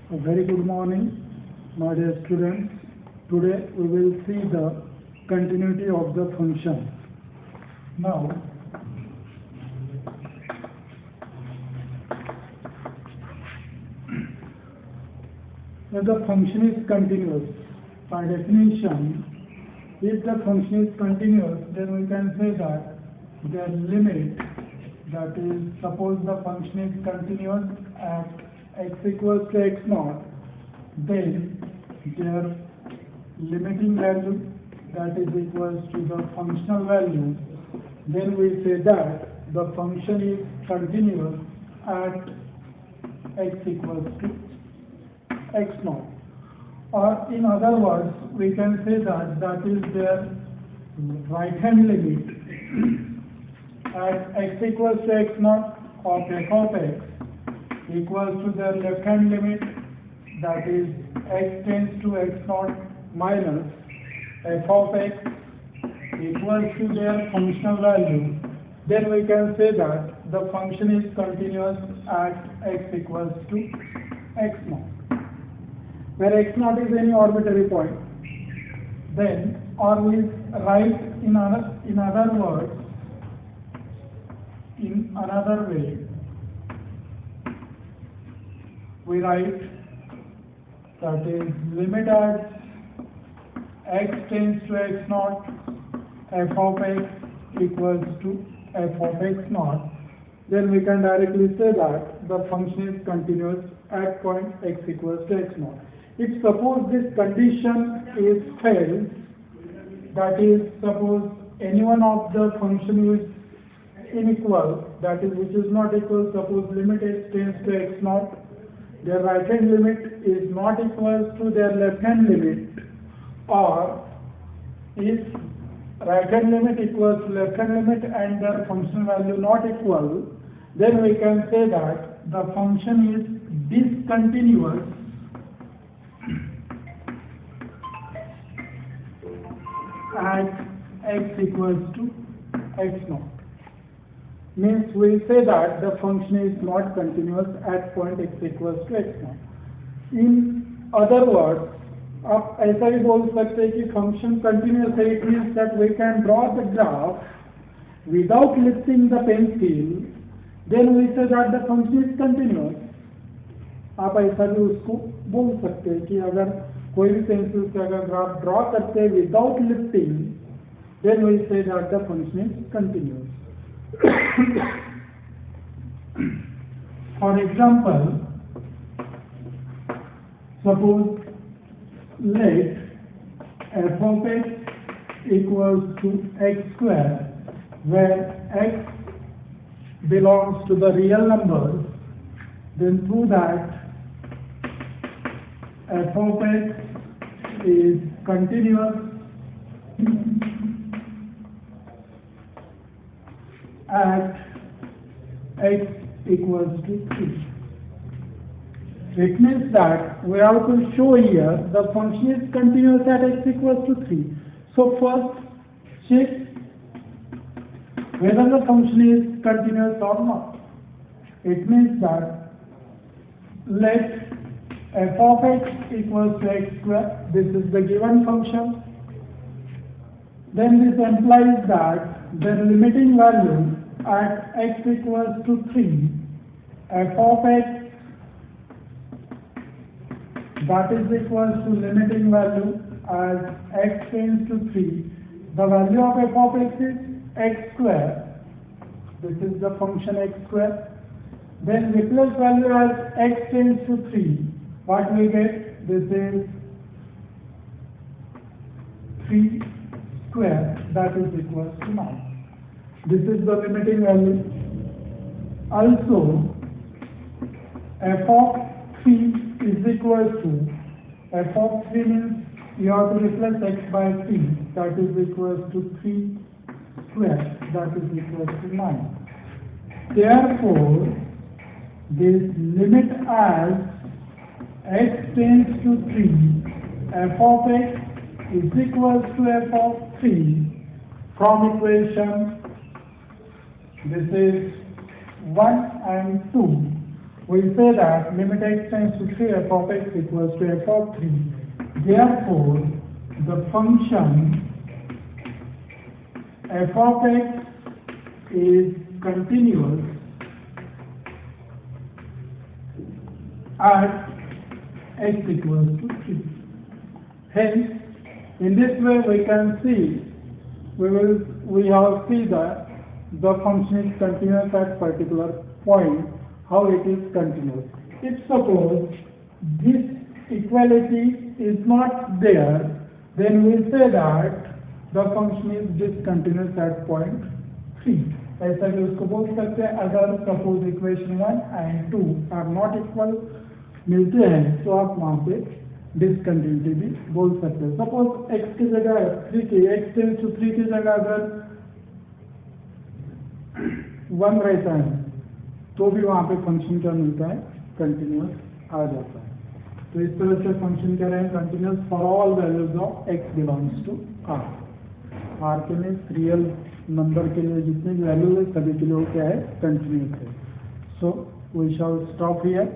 A very good morning, my dear students. Today we will see the continuity of the function. Now, if the function is continuous, by definition, if the function is continuous, then we can say that the limit, that is, suppose the function is continuous at x equals to x naught, then their limiting value, that is equals to the functional value, then we say that the function is continuous at x equals to x naught. Or in other words, we can say that that is their right hand limit at x equals to x naught of f of x equals to their left hand limit, that is x tends to x naught minus f of x equals to their functional value. Then we can say that the function is continuous at x equals to x naught, where x naught is any arbitrary point. Then, or we write in other words, in another way, we write that is limit at x tends to x naught f of x equals to f of x naught. Then we can directly say that the function is continuous at point x equals to x naught. If suppose this condition is failed, that is, suppose any one of the function is unequal, that is, which is not equal, suppose limit x tends to x naught, their right hand limit is not equal to their left hand limit, or if right hand limit equals to left hand limit and their function value not equal, then we can say that the function is discontinuous at x equals to x naught. Means we say that the function is not continuous at point x equals to x naught. In other words, आप ऐसा भी बोल सकते हैं कि function continuous है, it means that we can draw the graph without lifting the pencil, then we say that the function is continuous. आप ऐसा भी उसको बोल सकते हैं कि अगर कोई भी पेंसिल से अगर ग्राफ ड्रॉ करते हैं without lifting, then we say that the function is continuous. For example, suppose let f of x equals to x square, where x belongs to the real numbers, then prove that f of x is continuous at x equals to 3. It means that we have to show here the function is continuous at x equals to 3. So first check whether the function is continuous or not. It means that let f of x equals to x square, this is the given function. Then this implies that the limiting value at x equals to 3, f of x, that is equals to limiting value as x tends to 3. The value of f of x is x square. This is the function x square. Then replace value as x tends to 3. What we get? This is 3 square, that is equals to 9. This is the limiting value. Also, f of 3 is equal to, f of 3 means you have to replace x by 3, that is equals to 3 square, that is equals to 9. Therefore, this limit as x tends to 3, f of x is equals to f of 3 from equation, this is 1 and 2. we say that limit x tends to 3 f of x equals to f of 3. Therefore, the function f of x is continuous at x equals to 3. Hence, in this way we can see, we have seen that the function is continuous at particular point, how it is continuous. If suppose this equality is not there, then we say that the function is discontinuous at point 3. ऐसा भी उसको बोल सकते हैं अगर suppose equation 1 and 2 are not equal मिलते हैं तो आप वहाँ पे डिसकंटिन्यूटी भी बोल सकते हैं. सपोज x की जगह 3 की x टेंस टू 3 की जगह अगर 1 रहता है तो भी वहाँ पे फंक्शन क्या मिलता है, कंटिन्यूस आ जाता है. तो इस तरह से फंक्शन कह रहे हैं continuous for all values of x belongs to r. r के लिए रियल नंबर के लिए जितने भी वैल्यू है सभी के लिए क्या है, कंटिन्यूस है. So we shall stop here.